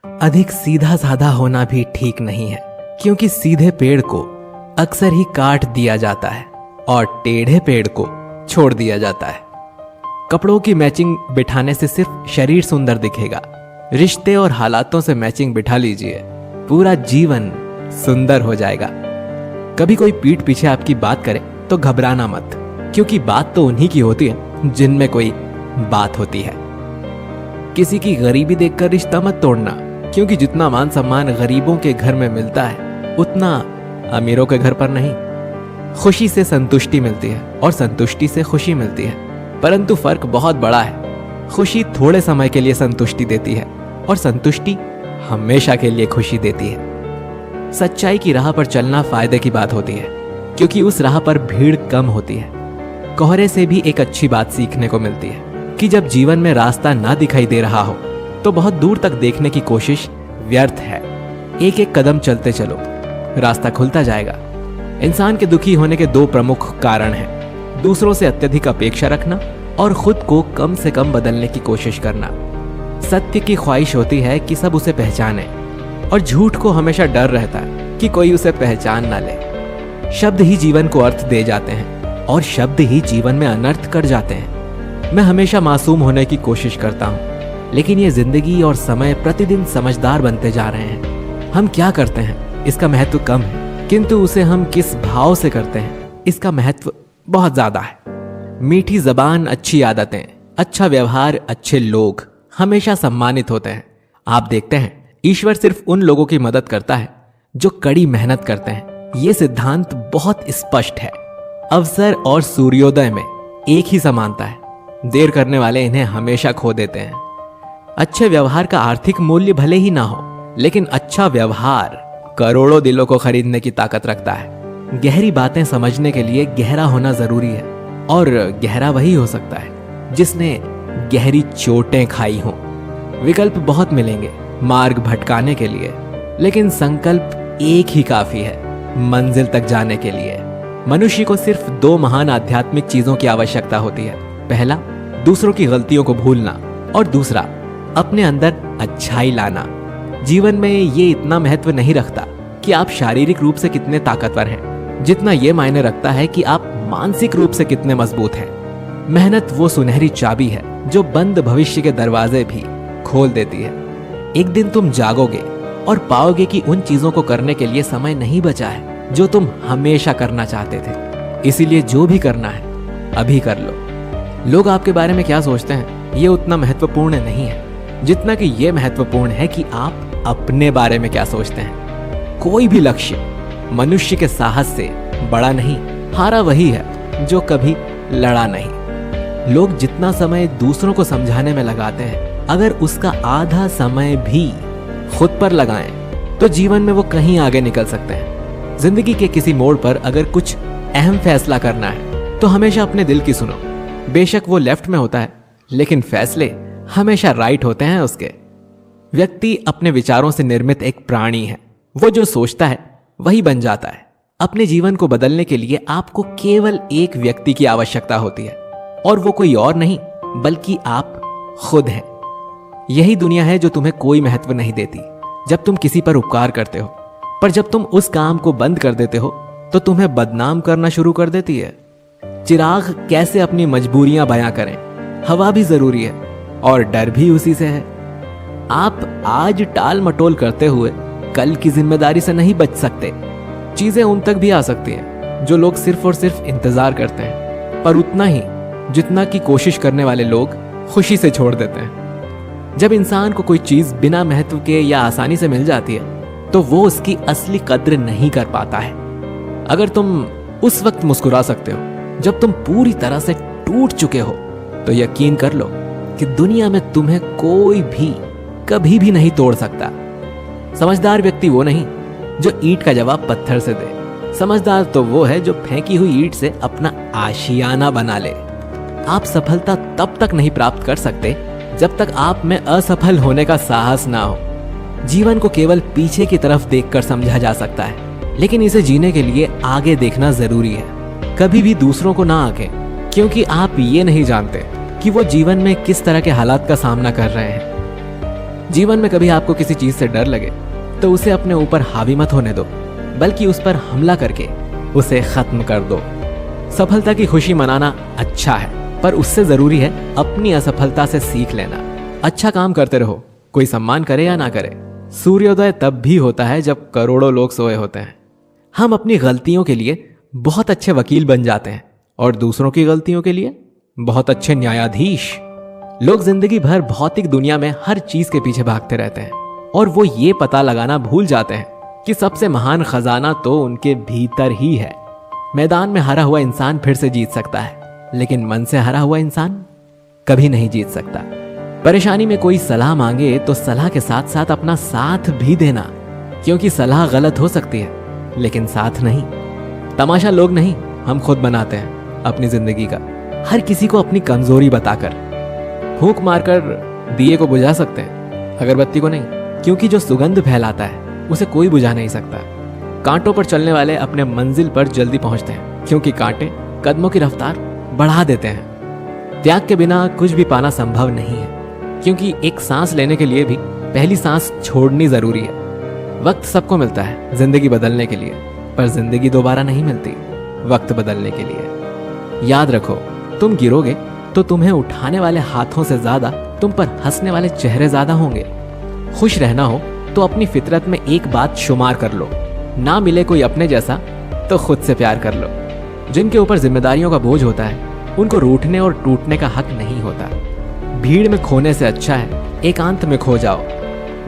अधिक सीधा साधा होना भी ठीक नहीं है, क्योंकि सीधे पेड़ को अक्सर ही काट दिया जाता है और टेढ़े पेड़ को छोड़ दिया जाता है। कपड़ों की मैचिंग बिठाने से सिर्फ शरीर सुंदर दिखेगा, रिश्ते और हालातों से मैचिंग बिठा लीजिए, पूरा जीवन सुंदर हो जाएगा। कभी कोई पीठ पीछे आपकी बात करे तो घबराना मत, क्योंकि बात तो उन्हीं की होती है जिनमें कोई बात होती है। किसी की गरीबी देखकर रिश्ता मत तोड़ना, क्योंकि जितना मान सम्मान गरीबों के घर में मिलता है उतना अमीरों के घर पर नहीं। खुशी से संतुष्टि मिलती है और संतुष्टि से खुशी मिलती है, परंतु फर्क बहुत बड़ा है। खुशी थोड़े समय के लिए संतुष्टि देती है और संतुष्टि हमेशा के लिए खुशी देती है। सच्चाई की राह पर चलना फायदे की बात होती है, क्योंकि उस राह पर भीड़ कम होती है। कोहरे से भी एक अच्छी बात सीखने को मिलती है कि जब जीवन में रास्ता ना दिखाई दे रहा हो तो बहुत दूर तक देखने की कोशिश व्यर्थ है। एक एक कदम चलते चलो, रास्ता खुलता जाएगा। इंसान के दुखी होने के दो प्रमुख कारण हैं: दूसरों से अत्यधिक अपेक्षा रखना और खुद को कम से कम बदलने की कोशिश करना। सत्य की ख्वाहिश होती है कि सब उसे पहचाने, और झूठ को हमेशा डर रहता है कि कोई उसे पहचान ना ले। शब्द ही जीवन को अर्थ दे जाते हैं और शब्द ही जीवन में अनर्थ कर जाते हैं। मैं हमेशा मासूम होने की कोशिश करता हूँ, लेकिन ये जिंदगी और समय प्रतिदिन समझदार बनते जा रहे हैं। हम क्या करते हैं इसका महत्व कम है, किंतु उसे हम किस भाव से करते हैं इसका महत्व बहुत ज्यादा है। मीठी जबान, अच्छी आदतें, अच्छा व्यवहार, अच्छे लोग हमेशा सम्मानित होते हैं। आप देखते हैं ईश्वर सिर्फ उन लोगों की मदद करता है जो कड़ी मेहनत करते हैं। ये सिद्धांत बहुत स्पष्ट है। अवसर और सूर्योदय में एक ही समानता है। देर करने वाले इन्हें हमेशा खो देते हैं। अच्छे व्यवहार का आर्थिक मूल्य भले ही ना हो, लेकिन अच्छा व्यवहार करोड़ों दिलों को खरीदने की ताकत रखता है। गहरी बातें समझने के लिए गहरा होना जरूरी है, और गहरा वही हो सकता है जिसने गहरी चोटें खाई हों। विकल्प बहुत मिलेंगे मार्ग भटकाने के लिए, लेकिन संकल्प एक ही काफी है मंजिल तक जाने के लिए। मनुष्य को सिर्फ दो महान आध्यात्मिक चीजों की आवश्यकता होती है। पहला, दूसरों की गलतियों को भूलना, और दूसरा, अपने अंदर अच्छाई लाना। जीवन में ये इतना महत्व नहीं रखता कि आप शारीरिक रूप से कितने ताकतवर हैं, जितना ये मायने रखता है कि आप मानसिक रूप से कितने मजबूत हैं। मेहनत वो सुनहरी चाबी है जो बंद भविष्य के दरवाजे भी खोल देती है। एक दिन तुम जागोगे और पाओगे कि उन चीजों को करने के लिए समय नहीं बचा है जो तुम हमेशा करना चाहते थे। इसीलिए जो भी करना है अभी कर लो। लोग आपके बारे में क्या सोचते हैं ये उतना महत्वपूर्ण नहीं है जितना कि ये महत्वपूर्ण है कि आप अपने बारे में क्या सोचते हैं। कोई भी लक्ष्य मनुष्य के साहस से बड़ा नहीं, हारा वही है जो कभी लड़ा नहीं। लोग जितना समय दूसरों को समझाने में लगाते हैं, अगर उसका आधा समय भी खुद पर लगाएं तो जीवन में वो कहीं आगे निकल सकते हैं। जिंदगी के किसी मोड़ पर अगर कुछ अहम फैसला करना है तो हमेशा अपने दिल की सुनो। बेशक वो लेफ्ट में होता है, लेकिन फैसले हमेशा राइट होते हैं उसके। व्यक्ति अपने विचारों से निर्मित एक प्राणी है। वो जो सोचता है वही बन जाता है। अपने जीवन को बदलने के लिए आपको केवल एक व्यक्ति की आवश्यकता होती है, और वो कोई और नहीं बल्कि आप खुद हैं। यही दुनिया है जो तुम्हें कोई महत्व नहीं देती जब तुम किसी पर उपकार करते हो, पर जब तुम उस काम को बंद कर देते हो तो तुम्हें बदनाम करना शुरू कर देती है। चिराग कैसे अपनी मजबूरियां बयां करें, हवा भी जरूरी है और डर भी उसी से है। आप आज टाल मटोल करते हुए कल की जिम्मेदारी से नहीं बच सकते। चीजें उन तक भी आ सकती हैं जो लोग सिर्फ और सिर्फ इंतजार करते हैं, पर उतना ही जितना कि कोशिश करने वाले लोग खुशी से छोड़ देते हैं। जब इंसान को कोई चीज बिना महत्व के या आसानी से मिल जाती है तो वो उसकी असली कद्र नहीं कर पाता है। अगर तुम उस वक्त मुस्कुरा सकते हो जब तुम पूरी तरह से टूट चुके हो, तो यकीन कर लो कि दुनिया में तुम्हें कोई भी कभी भी नहीं तोड़ सकता। समझदार व्यक्ति वो नहीं जो ईंट का जवाब पत्थर से दे। समझदार तो वो है जो फेंकी हुई ईंट से अपना आशियाना बना ले। आप सफलता तब तक नहीं प्राप्त कर सकते जब तक आप में असफल होने का साहस ना हो। जीवन को केवल पीछे की तरफ देखकर समझा जा सकता है, लेकिन इसे जीने के लिए आगे देखना जरूरी है। कभी भी दूसरों को ना आंकें, क्योंकि आप ये नहीं जानते कि वो जीवन में किस तरह के हालात का सामना कर रहे हैं। जीवन में कभी आपको किसी चीज से डर लगे तो उसे अपने ऊपर हावी मत होने दो, बल्कि उस पर हमला करके उसे खत्म कर दो। सफलता की खुशी मनाना अच्छा है, पर उससे जरूरी है अपनी असफलता से सीख लेना। अच्छा काम करते रहो, कोई सम्मान करे या ना करे। सूर्योदय तब भी होता है जब करोड़ों लोग सोए होते हैं। हम अपनी गलतियों के लिए बहुत अच्छे वकील बन जाते हैं और दूसरों की गलतियों के लिए बहुत अच्छे न्यायाधीश। लोग जिंदगी भर भौतिक दुनिया में हर चीज के पीछे भागते रहते हैं और वो ये पता लगाना भूल जाते हैं कि सबसे महान खजाना तो उनके भीतर ही है। मैदान में हारा हुआ इंसान फिर से जीत सकता है, लेकिन मन से हारा हुआ इंसान कभी नहीं जीत सकता। परेशानी में कोई सलाह मांगे तो सलाह के साथ साथ अपना साथ भी देना, क्योंकि सलाह गलत हो सकती है लेकिन साथ नहीं। तमाशा लोग नहीं, हम खुद बनाते हैं अपनी जिंदगी का, हर किसी को अपनी कमजोरी बताकर। फूंक मारकर दिए को बुझा सकते हैं, अगरबत्ती को नहीं, क्योंकि जो सुगंध फैलाता है उसे कोई बुझा नहीं सकता। कांटों पर चलने वाले अपने मंजिल पर जल्दी पहुंचते हैं, क्योंकि कांटे कदमों की रफ्तार बढ़ा देते हैं। त्याग के बिना कुछ भी पाना संभव नहीं है, क्योंकि एक सांस लेने के लिए भी पहली सांस छोड़नी जरूरी है। वक्त सबको मिलता है जिंदगी बदलने के लिए, पर जिंदगी दोबारा नहीं मिलती वक्त बदलने के लिए। याद रखो, तुम गिरोगे तो तुम्हें उठाने वाले हाथों से ज्यादा तुम पर हंसने वाले चेहरे ज्यादा होंगे। खुश रहना हो तो अपनी फितरत में एक बात शुमार कर लो, ना मिले कोई अपने जैसा तो खुद से प्यार कर लो। जिनके ऊपर जिम्मेदारियों का बोझ होता है उनको रूठने और टूटने का हक नहीं होता। भीड़ में खोने से अच्छा है एकांत में खो जाओ।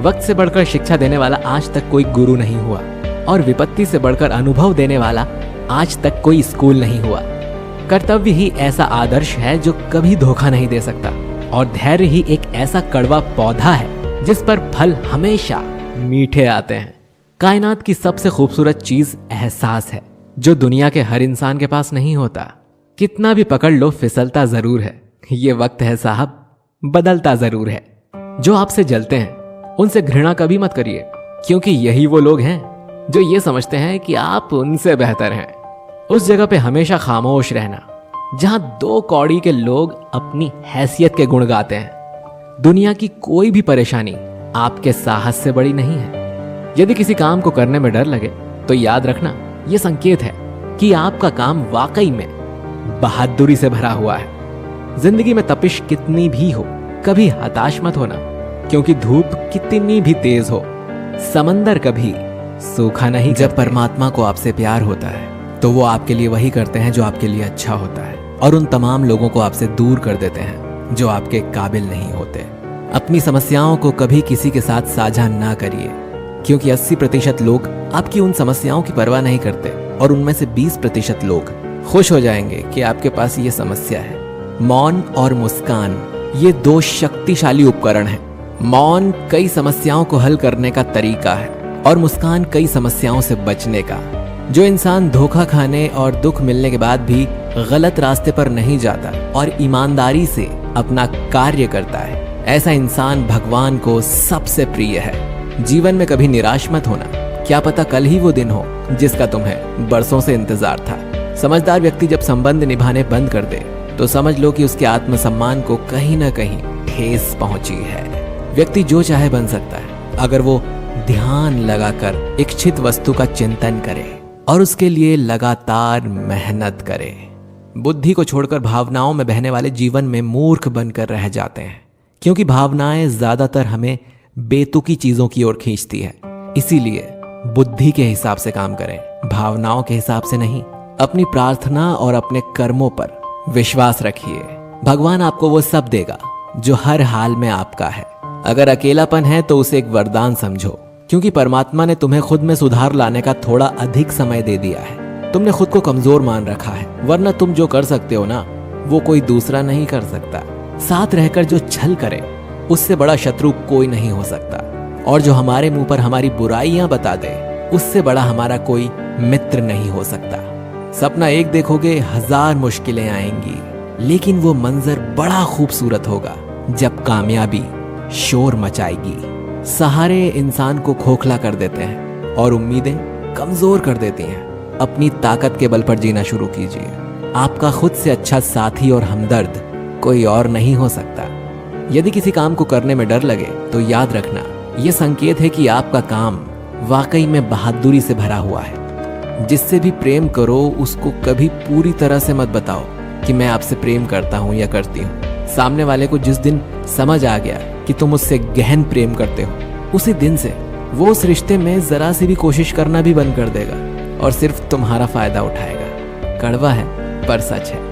वक्त से बढ़कर शिक्षा देने वाला आज तक कोई गुरु नहीं हुआ, और विपत्ति से बढ़कर अनुभव देने वाला आज तक कोई स्कूल नहीं हुआ। कर्तव्य ही ऐसा आदर्श है जो कभी धोखा नहीं दे सकता, और धैर्य ही एक ऐसा कड़वा पौधा है जिस पर फल हमेशा मीठे आते हैं। कायनात की सबसे खूबसूरत चीज एहसास है, जो दुनिया के हर इंसान के पास नहीं होता। कितना भी पकड़ लो फिसलता जरूर है, ये वक्त है साहब बदलता जरूर है। जो आपसे जलते हैं उनसे घृणा कभी मत करिए, क्योंकि यही वो लोग हैं जो ये समझते हैं कि आप उनसे बेहतर हैं। उस जगह पे हमेशा खामोश रहना जहां दो कौड़ी के लोग अपनी हैसियत के गुण गाते हैं। दुनिया की कोई भी परेशानी आपके साहस से बड़ी नहीं है। यदि किसी काम को करने में डर लगे तो याद रखना, यह संकेत है कि आपका काम वाकई में बहादुरी से भरा हुआ है। जिंदगी में तपिश कितनी भी हो, कभी हताश मत होना, क्योंकि धूप कितनी भी तेज हो, समंदर कभी सूखा नहीं। जब परमात्मा को आपसे प्यार होता है तो वो आपके लिए वही करते हैं जो आपके लिए अच्छा होता है, और उन तमाम लोगों को आपसे दूर कर देते हैं जो आपके काबिल नहीं होते। अपनी समस्याओं को कभी किसी के साथ साझा ना करिए, क्योंकि 80% लोग आपकी उन समस्याओं की परवाह नहीं करते, और उनमें से 20% लोग खुश हो जाएंगे कि आपके पास ये समस्या है। मौन और मुस्कान ये दो शक्तिशाली उपकरण हैं। मौन कई समस्याओं को हल करने का तरीका है, और मुस्कान कई समस्याओं से बचने का। जो इंसान धोखा खाने और दुख मिलने के बाद भी गलत रास्ते पर नहीं जाता और ईमानदारी से अपना कार्य करता है, ऐसा इंसान भगवान को सबसे प्रिय है। जीवन में कभी निराश मत होना, क्या पता कल ही वो दिन हो जिसका तुम्हें बरसों से इंतजार था। समझदार व्यक्ति जब संबंध निभाने बंद कर दे तो समझ लो कि उसके आत्मसम्मान को कहीं ना कहीं ठेस पहुंची है। व्यक्ति जो चाहे बन सकता है अगर वो ध्यान लगाकर इच्छित वस्तु का चिंतन करे और उसके लिए लगातार मेहनत करे। बुद्धि को छोड़कर भावनाओं में बहने वाले जीवन में मूर्ख बनकर रह जाते हैं, क्योंकि भावनाएं ज्यादातर हमें बेतुकी चीजों की ओर खींचती है। इसीलिए बुद्धि के हिसाब से काम करें, भावनाओं के हिसाब से नहीं। अपनी प्रार्थना और अपने कर्मों पर विश्वास रखिए। भगवान आपको वो सब देगा जो हर हाल में आपका है। अगर अकेलापन है तो उसे एक वरदान समझो, क्योंकि परमात्मा ने तुम्हें खुद में सुधार लाने का थोड़ा अधिक समय दे दिया है। तुमने खुद को कमजोर मान रखा है, वरना तुम जो कर सकते हो ना वो कोई दूसरा नहीं कर सकता। साथ रहकर जो छल करे उससे बड़ा शत्रु कोई नहीं हो सकता, और जो हमारे मुंह पर हमारी बुराइयां बता दे उससे बड़ा हमारा कोई मित्र नहीं हो सकता। सपना एक देखोगे 1000 मुश्किलें आएंगी, लेकिन वो मंजर बड़ा खूबसूरत होगा जब कामयाबी शोर मचाएगी। सहारे इंसान को खोखला कर देते हैं और उम्मीदें कमजोर कर देती हैं। अपनी ताकत के बल पर जीना शुरू कीजिए। आपका खुद से अच्छा साथी और हमदर्द कोई और नहीं हो सकता। यदि किसी काम को करने में डर लगे तो याद रखना, यह संकेत है कि आपका काम वाकई में बहादुरी से भरा हुआ है। जिससे भी प्रेम करो उसको कभी पूरी तरह से मत बताओ कि मैं आपसे प्रेम करता हूं या करती हूं। सामने वाले को जिस दिन समझ आ गया कि तुम उससे गहन प्रेम करते हो, उसी दिन से वो उस रिश्ते में जरा सी भी कोशिश करना भी बंद कर देगा और सिर्फ तुम्हारा फायदा उठाएगा। कड़वा है पर सच है।